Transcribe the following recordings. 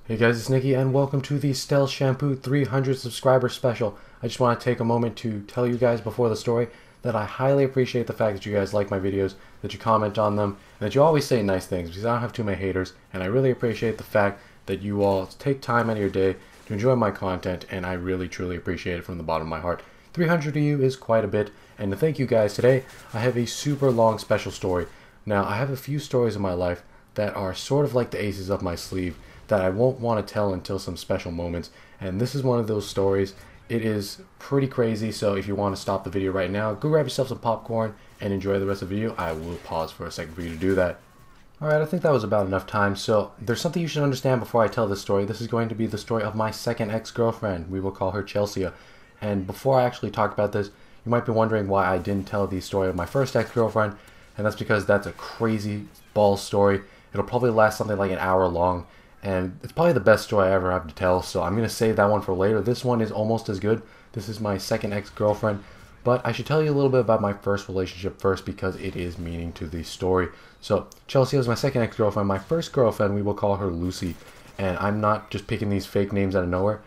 Hey guys, it's Nicky and welcome to the StealthShampoo 300 subscriber special. I just want to take a moment to tell you guys before the story that I highly appreciate the fact that you guys like my videos, that you comment on them, and that you always say nice things because I don't have too many haters, and I really appreciate the fact that you all take time out of your day to enjoy my content, and I really truly appreciate it from the bottom of my heart. 300 of you is quite a bit, and to thank you guys today, I have a super long special story. Now, I have a few stories in my life that are sort of like the aces up my sleeve that I won't want to tell until some special moments, and this is one of those stories. It is pretty crazy, so if you want to stop the video right now, go grab yourself some popcorn and enjoy the rest of the video. I will pause for a second for you to do that. Alright, I think that was about enough time, so there's something you should understand before I tell this story. This is going to be the story of my second ex-girlfriend. We will call her Chelsea. And before I actually talk about this, you might be wondering why I didn't tell the story of my first ex-girlfriend, and that's because that's a crazy ball story. It'll probably last something like an hour long, and it's probably the best story I ever have to tell, so I'm going to save that one for later. This one is almost as good. This is my second ex-girlfriend, but I should tell you a little bit about my first relationship first because it is meaning to the story. So, Chelsea was my second ex-girlfriend. My first girlfriend, we will call her Lucy, and I'm not just picking these fake names out of nowhere.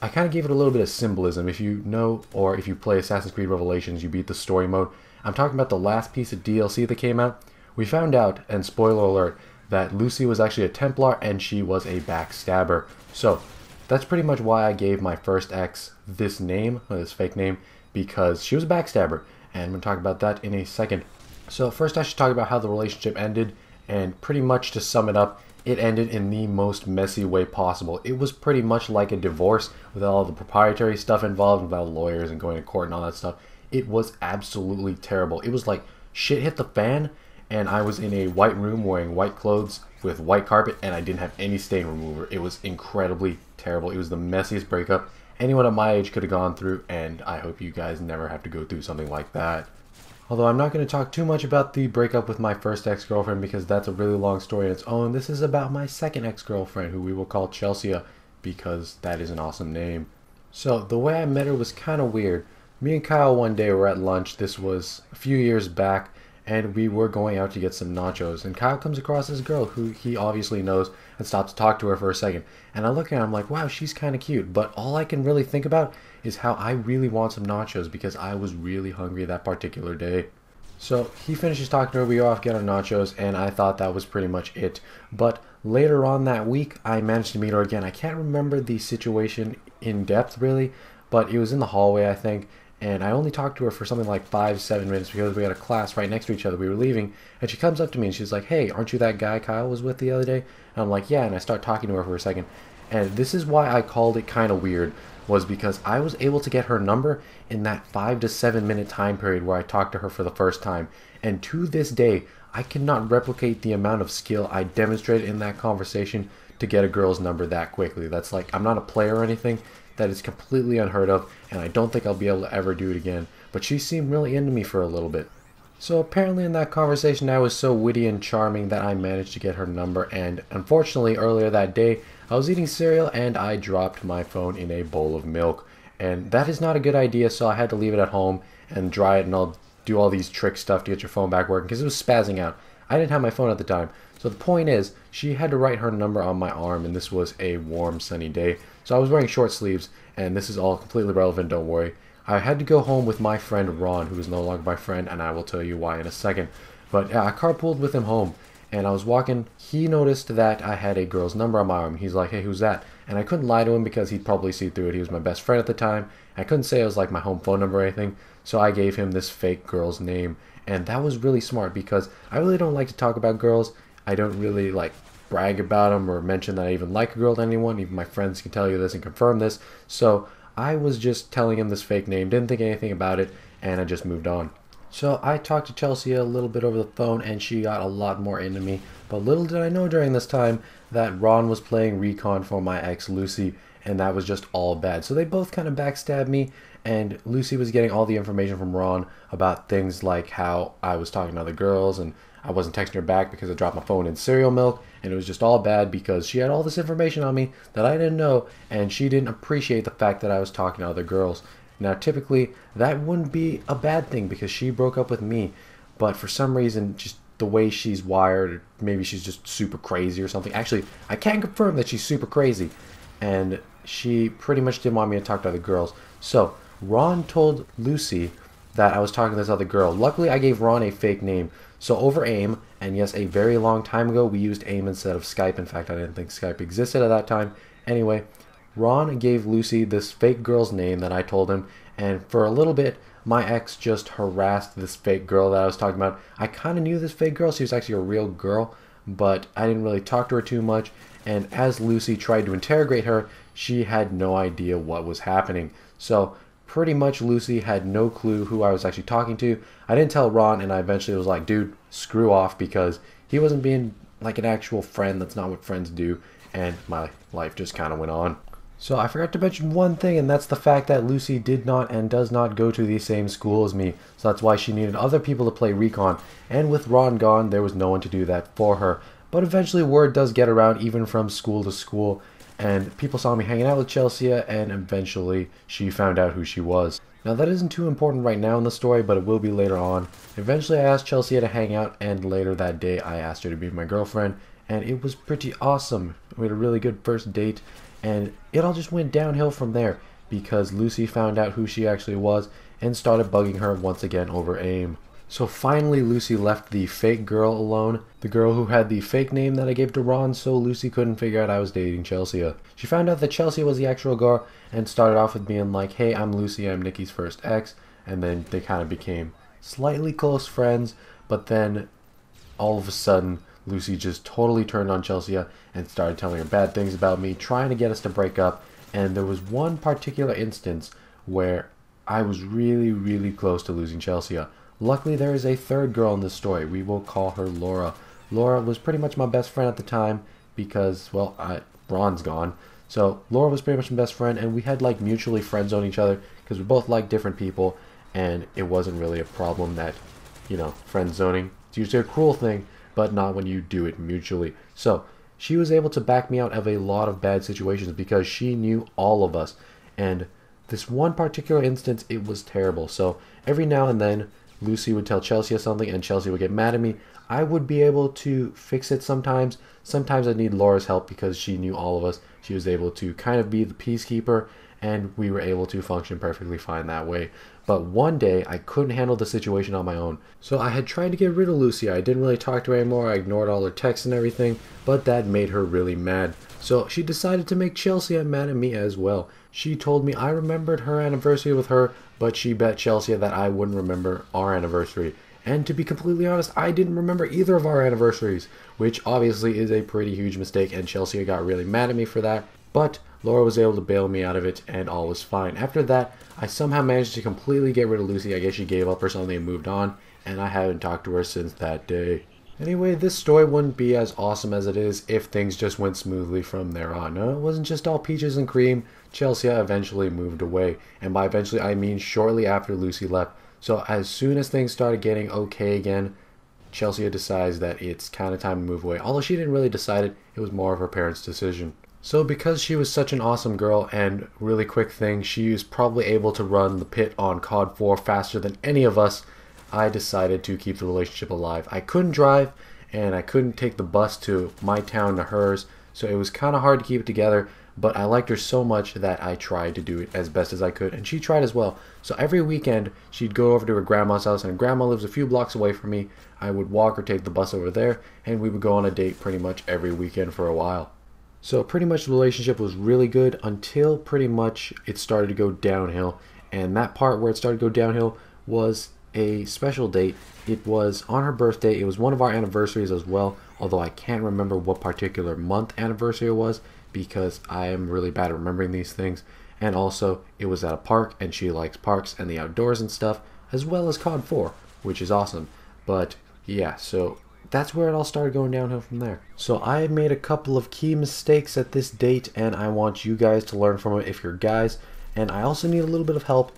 I kind of gave it a little bit of symbolism. If you know, or if you play Assassin's Creed Revelations, you beat the story mode. I'm talking about the last piece of DLC that came out. We found out, and spoiler alert, that Lucy was actually a Templar and she was a backstabber. So that's pretty much why I gave my first ex this name, this fake name, because she was a backstabber, and I'm going to talk about that in a second. So first I should talk about how the relationship ended, and pretty much to sum it up, it ended in the most messy way possible. It was pretty much like a divorce with all the proprietary stuff involved, with all the lawyers and going to court and all that stuff. It was absolutely terrible. It was like shit hit the fan, and I was in a white room wearing white clothes with white carpet, and I didn't have any stain remover. It was incredibly terrible. It was the messiest breakup anyone at my age could have gone through, and I hope you guys never have to go through something like that. Although I'm not going to talk too much about the breakup with my first ex-girlfriend because that's a really long story on its own. This is about my second ex-girlfriend, who we will call Chelsea because that is an awesome name. So the way I met her was kind of weird. Me and Kyle one day were at lunch. This was a few years back, and we were going out to get some nachos, and Kyle comes across this girl who he obviously knows and stops to talk to her for a second, and I look at her and I'm like, wow, she's kind of cute, but all I can really think about is how I really want some nachos because I was really hungry that particular day. So he finishes talking to her, we go off, get our nachos, and I thought that was pretty much it. But later on that week I managed to meet her again. I can't remember the situation in depth really, but it was in the hallway I think, and I only talked to her for something like 5-7 minutes because we had a class right next to each other. We were leaving, and she comes up to me and she's like, hey, aren't you that guy Kyle was with the other day? And I'm like, yeah, and I start talking to her for a second. And this is why I called it kind of weird, was because I was able to get her number in that 5 to 7 minute time period where I talked to her for the first time. And to this day, I cannot replicate the amount of skill I demonstrated in that conversation to get a girl's number that quickly. That's like, I'm not a player or anything. That is completely unheard of, and I don't think I'll be able to ever do it again. But she seemed really into me for a little bit. So apparently in that conversation I was so witty and charming that I managed to get her number, and unfortunately earlier that day I was eating cereal and I dropped my phone in a bowl of milk. And that is not a good idea, so I had to leave it at home and dry it, and I'll do all these trick stuff to get your phone back working because it was spazzing out. I didn't have my phone at the time. So the point is, she had to write her number on my arm, and this was a warm, sunny day. So I was wearing short sleeves, and this is all completely relevant, don't worry. I had to go home with my friend Ron, who is no longer my friend, and I will tell you why in a second. But I carpooled with him home, and I was walking. He noticed that I had a girl's number on my arm. He's like, hey, who's that? And I couldn't lie to him because he'd probably see through it. He was my best friend at the time. I couldn't say it was like my home phone number or anything, so I gave him this fake girl's name. And that was really smart because I really don't like to talk about girls. I don't really like brag about them or mention that I even like a girl to anyone. Even my friends can tell you this and confirm this. So I was just telling him this fake name, didn't think anything about it, and I just moved on. So I talked to Chelsea a little bit over the phone, and she got a lot more into me. But little did I know during this time that Ron was playing recon for my ex Lucy, and that was just all bad. So they both kind of backstabbed me, and Lucy was getting all the information from Ron about things like how I was talking to other girls, and I wasn't texting her back because I dropped my phone in cereal milk, and it was just all bad because she had all this information on me that I didn't know, and she didn't appreciate the fact that I was talking to other girls. Now typically that wouldn't be a bad thing because she broke up with me, but for some reason just the way she's wired, maybe she's just super crazy or something. Actually, I can confirm that she's super crazy. And she pretty much didn't want me to talk to other girls. So, Ron told Lucy that I was talking to this other girl. Luckily, I gave Ron a fake name. So over AIM, and yes, a very long time ago, we used AIM instead of Skype. In fact, I didn't think Skype existed at that time. Anyway, Ron gave Lucy this fake girl's name that I told him, and for a little bit, my ex just harassed this fake girl that I was talking about. I kind of knew this fake girl. She was actually a real girl, but I didn't really talk to her too much, and as Lucy tried to interrogate her, she had no idea what was happening. So pretty much Lucy had no clue who I was actually talking to. I didn't tell Ron, and I eventually was like, dude, screw off, because he wasn't being like an actual friend. That's not what friends do, and my life just kind of went on. So I forgot to mention one thing, and that's the fact that Lucy did not and does not go to the same school as me. So that's why she needed other people to play recon. And with Ron gone, there was no one to do that for her. But eventually word does get around, even from school to school. And people saw me hanging out with Chelsea, and eventually she found out who she was. Now that isn't too important right now in the story, but it will be later on. Eventually I asked Chelsea to hang out, and later that day I asked her to be my girlfriend. And it was pretty awesome. We had a really good first date. And it all just went downhill from there, because Lucy found out who she actually was and started bugging her once again over AIM. So finally Lucy left the fake girl alone, the girl who had the fake name that I gave to Ron, so Lucy couldn't figure out I was dating Chelsea. She found out that Chelsea was the actual girl and started off with being like, hey, I'm Lucy, I'm Nicky's first ex, and then they kind of became slightly close friends, but then all of a sudden Lucy just totally turned on Chelsea and started telling her bad things about me, trying to get us to break up. And there was one particular instance where I was really, really close to losing Chelsea. Luckily, there is a third girl in this story. We will call her Laura. Laura was pretty much my best friend at the time because, well, Ron's gone. So Laura was pretty much my best friend, and we had like mutually friend zone each other because we both liked different people, and it wasn't really a problem that, you know, friend zoning. It's usually a cruel thing, but not when you do it mutually. So she was able to back me out of a lot of bad situations because she knew all of us. And this one particular instance, it was terrible. So every now and then, Lucy would tell Chelsea something and Chelsea would get mad at me. I would be able to fix it sometimes. Sometimes I need Laura's help because she knew all of us. She was able to kind of be the peacekeeper, and we were able to function perfectly fine that way. But one day, I couldn't handle the situation on my own. So I had tried to get rid of Lucy. I didn't really talk to her anymore. I ignored all her texts and everything, but that made her really mad. So she decided to make Chelsea mad at me as well. She told me I remembered her anniversary with her, but she bet Chelsea that I wouldn't remember our anniversary. And to be completely honest, I didn't remember either of our anniversaries, which obviously is a pretty huge mistake, and Chelsea got really mad at me for that. But Laura was able to bail me out of it, and all was fine. After that, I somehow managed to completely get rid of Lucy. I guess she gave up or something and moved on, and I haven't talked to her since that day. Anyway, this story wouldn't be as awesome as it is if things just went smoothly from there on. No, it wasn't just all peaches and cream. Chelsea eventually moved away, and by eventually I mean shortly after Lucy left. So as soon as things started getting okay again, Chelsea decides that it's kind of time to move away. Although she didn't really decide it, it was more of her parents' decision. So because she was such an awesome girl, and really quick thing, she was probably able to run the pit on COD 4 faster than any of us, I decided to keep the relationship alive. I couldn't drive, and I couldn't take the bus to my town to hers, so it was kind of hard to keep it together, but I liked her so much that I tried to do it as best as I could, and she tried as well. So every weekend, she'd go over to her grandma's house, and grandma lives a few blocks away from me. I would walk or take the bus over there, and we would go on a date pretty much every weekend for a while. So pretty much the relationship was really good until pretty much it started to go downhill. And that part where it started to go downhill was a special date. It was on her birthday. It was one of our anniversaries as well, although I can't remember what particular month anniversary it was because I am really bad at remembering these things. And also, it was at a park, and she likes parks and the outdoors and stuff, as well as COD 4, which is awesome. But yeah, so that's where it all started going downhill from there. So I made a couple of key mistakes at this date, and I want you guys to learn from it if you're guys. And I also need a little bit of help.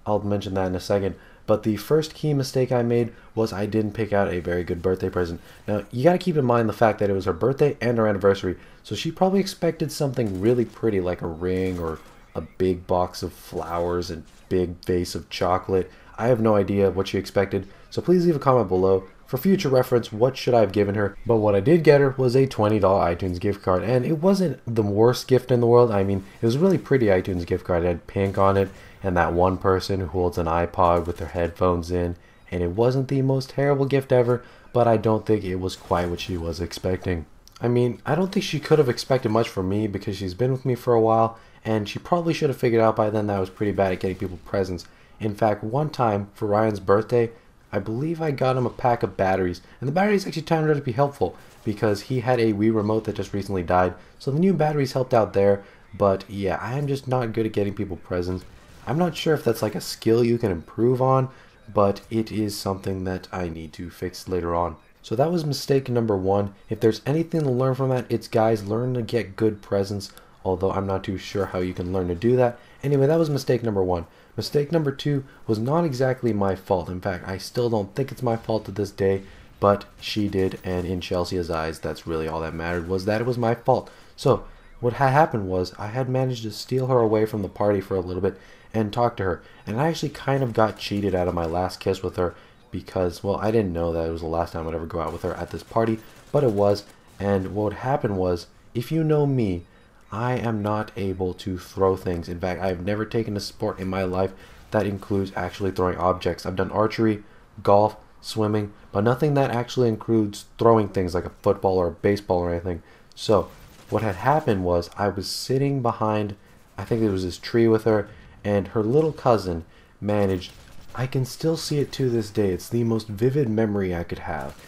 I'll mention that in a second. But the first key mistake I made was I didn't pick out a very good birthday present. Now, you got to keep in mind the fact that it was her birthday and her anniversary. So she probably expected something really pretty like a ring or a big box of flowers and big vase of chocolate. I have no idea what she expected. So please leave a comment below for future reference, what should I have given her? But what I did get her was a $20 iTunes gift card, and it wasn't the worst gift in the world. I mean, it was a really pretty iTunes gift card. It had pink on it, and that one person who holds an iPod with their headphones in, and it wasn't the most terrible gift ever, but I don't think it was quite what she was expecting. I mean, I don't think she could have expected much from me because she's been with me for a while, and she probably should have figured out by then that I was pretty bad at getting people presents. In fact, one time, for Ryan's birthday, I believe I got him a pack of batteries, and the batteries actually turned out to be helpful because he had a Wii remote that just recently died, so the new batteries helped out there. But yeah, I am just not good at getting people presents. I'm not sure if that's like a skill you can improve on, but it is something that I need to fix later on. So that was mistake number one. If there's anything to learn from that, it's guys, learn to get good presents, although I'm not too sure how you can learn to do that. Anyway, that was mistake number one. Mistake number two was not exactly my fault. In fact, I still don't think it's my fault to this day, but she did, and in Chelsea's eyes, that's really all that mattered, was that it was my fault. So what had happened was I had managed to steal her away from the party for a little bit and talk to her, and I actually kind of got cheated out of my last kiss with her because, well, I didn't know that it was the last time I'd ever go out with her at this party, but it was. And what happened was, if you know me, I am not able to throw things. In fact, I've never taken a sport in my life that includes actually throwing objects. I've done archery, golf, swimming, but nothing that actually includes throwing things like a football or a baseball or anything. So what had happened was I was sitting behind, I think it was this tree with her, and her little cousin managed, I can still see it to this day, it's the most vivid memory I could have,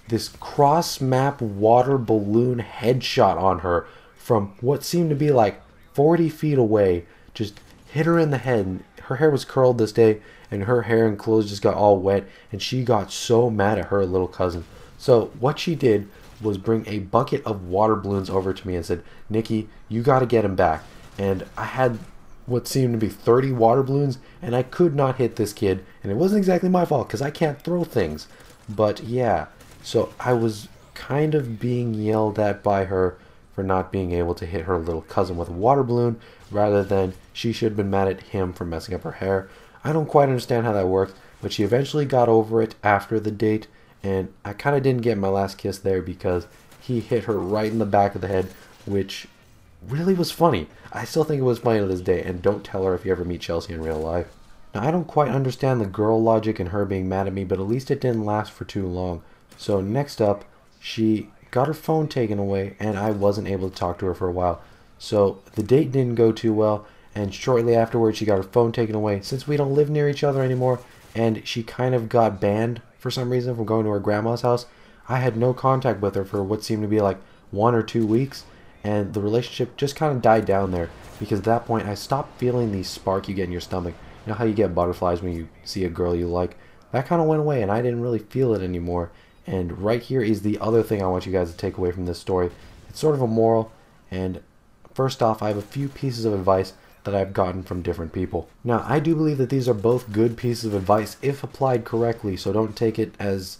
this cross-map water balloon headshot on her from what seemed to be like 40 feet away, just hit her in the head. Her hair was curled this day, and her hair and clothes just got all wet, and she got so mad at her little cousin. So what she did was bring a bucket of water balloons over to me and said, Nicky, you got to get him back. And I had what seemed to be 30 water balloons, and I could not hit this kid, and it wasn't exactly my fault because I can't throw things. But yeah, so I was kind of being yelled at by her for not being able to hit her little cousin with a water balloon, rather than she should have been mad at him for messing up her hair. I don't quite understand how that worked, but she eventually got over it after the date, and I kind of didn't get my last kiss there because he hit her right in the back of the head, which really was funny. I still think it was funny to this day, and don't tell her if you ever meet Chelsea in real life. Now, I don't quite understand the girl logic in her being mad at me, but at least it didn't last for too long. So next up, she got her phone taken away, and I wasn't able to talk to her for a while. So the date didn't go too well, and shortly afterwards she got her phone taken away since we don't live near each other anymore, and she kind of got banned for some reason from going to her grandma's house. I had no contact with her for what seemed to be like 1 or 2 weeks, and the relationship just kind of died down there because at that point I stopped feeling the spark you get in your stomach. You know how you get butterflies when you see a girl you like? That kind of went away, and I didn't really feel it anymore. And right here is the other thing I want you guys to take away from this story. It's sort of a moral, and first off, I have a few pieces of advice that I've gotten from different people. Now, I do believe that these are both good pieces of advice if applied correctly, so don't take it as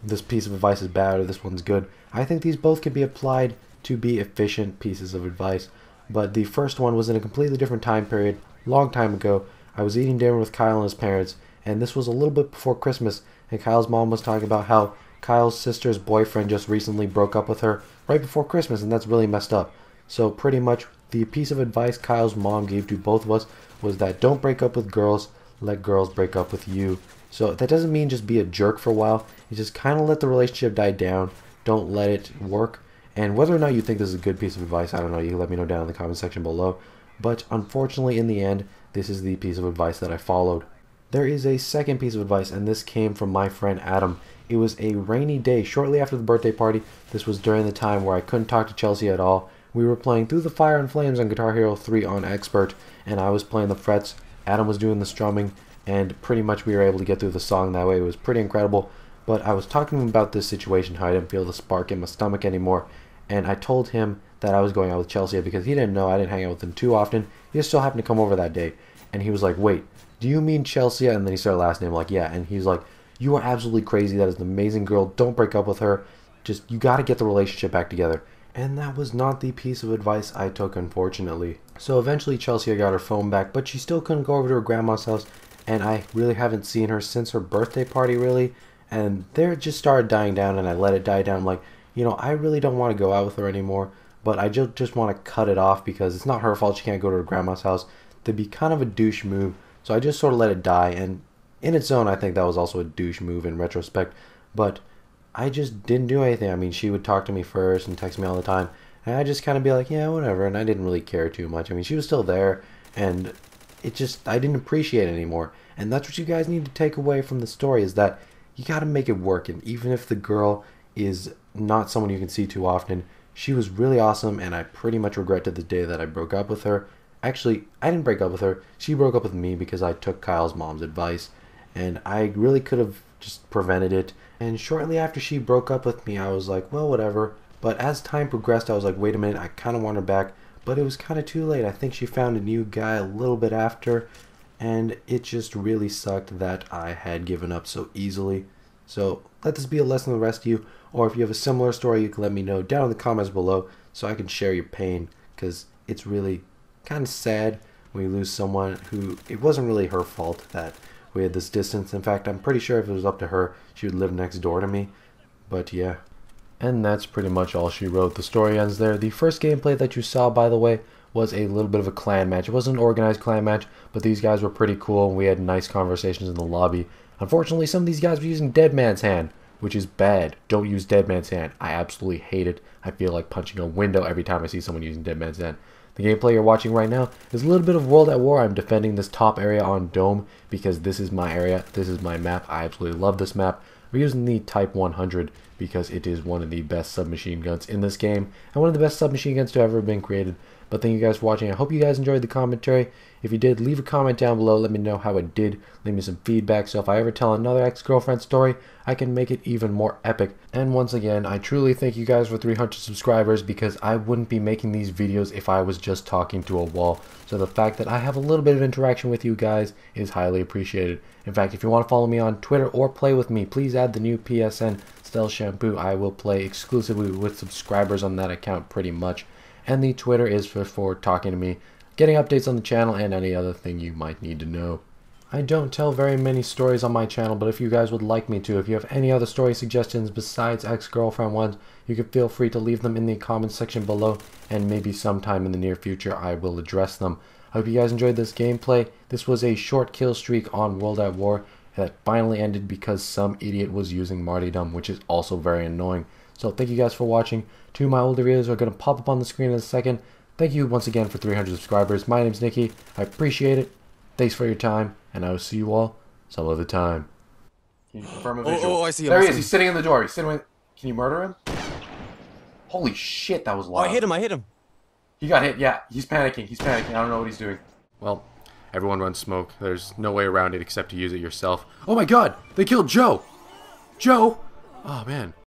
this piece of advice is bad or this one's good. I think these both can be applied to be efficient pieces of advice, but the first one was in a completely different time period, long time ago. I was eating dinner with Kyle and his parents, and this was a little bit before Christmas, and Kyle's mom was talking about how Kyle's sister's boyfriend just recently broke up with her right before Christmas, and that's really messed up. So pretty much the piece of advice Kyle's mom gave to both of us was that don't break up with girls, let girls break up with you. So that doesn't mean just be a jerk for a while. You just kind of let the relationship die down. Don't let it work. And whether or not you think this is a good piece of advice, I don't know. You can let me know down in the comment section below. But unfortunately, in the end, this is the piece of advice that I followed. There is a second piece of advice, and this came from my friend Adam. It was a rainy day shortly after the birthday party. This was during the time where I couldn't talk to Chelsea at all. We were playing Through the Fire and Flames on Guitar Hero 3 on Expert, and I was playing the frets. Adam was doing the strumming, and pretty much we were able to get through the song that way. It was pretty incredible. But I was talking to him about this situation, how I didn't feel the spark in my stomach anymore, and I told him that I was going out with Chelsea because he didn't know I didn't hang out with him too often. He just so happened to come over that day, and he was like, wait, do you mean Chelsea? And then he started last name, like, yeah, and he's like, you are absolutely crazy. That is an amazing girl. Don't break up with her. Just, you got to get the relationship back together. And that was not the piece of advice I took, unfortunately. So eventually Chelsea got her phone back, but she still couldn't go over to her grandma's house, and I really haven't seen her since her birthday party, really. and there it just started dying down, and I let it die down. I'm like, you know, I really don't want to go out with her anymore, but I just want to cut it off because it's not her fault she can't go to her grandma's house. That'd be kind of a douche move, so I just sort of let it die, and in its own, I think that was also a douche move in retrospect, but I just didn't do anything. I mean, she would talk to me first and text me all the time, and I just kind of be like, yeah, whatever, and I didn't really care too much. I mean, she was still there, and I didn't appreciate it anymore. And that's what you guys need to take away from the story, is that you got to make it work. And even if the girl is not someone you can see too often, she was really awesome, and I pretty much regret to the day that I broke up with her. Actually, I didn't break up with her. She broke up with me because I took Kyle's mom's advice, and I really could have just prevented it. And shortly after she broke up with me, I was like, well, whatever. But as time progressed, I was like, wait a minute, I kind of want her back. But it was kind of too late. I think she found a new guy a little bit after, and it just really sucked that I had given up so easily. So let this be a lesson to the rest of you, or if you have a similar story, you can let me know down in the comments below so I can share your pain, because it's really kind of sad when you lose someone who, it wasn't really her fault that we had this distance. In fact, I'm pretty sure if it was up to her, she would live next door to me. But yeah. And that's pretty much all she wrote. The story ends there. The first gameplay that you saw, by the way, was a little bit of a clan match. It wasn't an organized clan match, but these guys were pretty cool, and we had nice conversations in the lobby. Unfortunately, some of these guys were using Dead Man's Hand, which is bad. Don't use Dead Man's Hand. I absolutely hate it. I feel like punching a window every time I see someone using Dead Man's Hand. The gameplay you're watching right now is a little bit of World at War. I'm defending this top area on Dome because this is my area. This is my map. I absolutely love this map. We're using the Type 100 because it is one of the best submachine guns in this game and one of the best submachine guns to ever been created. But thank you guys for watching. I hope you guys enjoyed the commentary. If you did, leave a comment down below. Let me know how it did. Leave me some feedback so if I ever tell another ex-girlfriend story, I can make it even more epic. And once again, I truly thank you guys for 300 subscribers because I wouldn't be making these videos if I was just talking to a wall. So the fact that I have a little bit of interaction with you guys is highly appreciated. In fact, if you want to follow me on Twitter or play with me, please add the new PSN StealthShampoo. I will play exclusively with subscribers on that account pretty much. And the Twitter is for talking to me, getting updates on the channel, and any other thing you might need to know. I don't tell very many stories on my channel, but if you guys would like me to, if you have any other story suggestions besides ex-girlfriend ones, you can feel free to leave them in the comments section below, and maybe sometime in the near future I will address them. I hope you guys enjoyed this gameplay. This was a short kill streak on World at War that finally ended because some idiot was using martyrdom, which is also very annoying. So thank you guys for watching. Two of my older videos are going to pop up on the screen in a second. Thank you once again for 300 subscribers. My name's Nicky. I appreciate it. Thanks for your time, and I will see you all some other time. Can you confirm a visual? Oh, I see him. There he is. He's sitting in the door. He's sitting with... Can you murder him? Holy shit, that was loud. Oh, I hit him. He got hit, yeah. He's panicking. He's panicking. I don't know what he's doing. Well, everyone runs smoke. There's no way around it except to use it yourself. Oh my god! They killed Joe! Joe! Oh, man.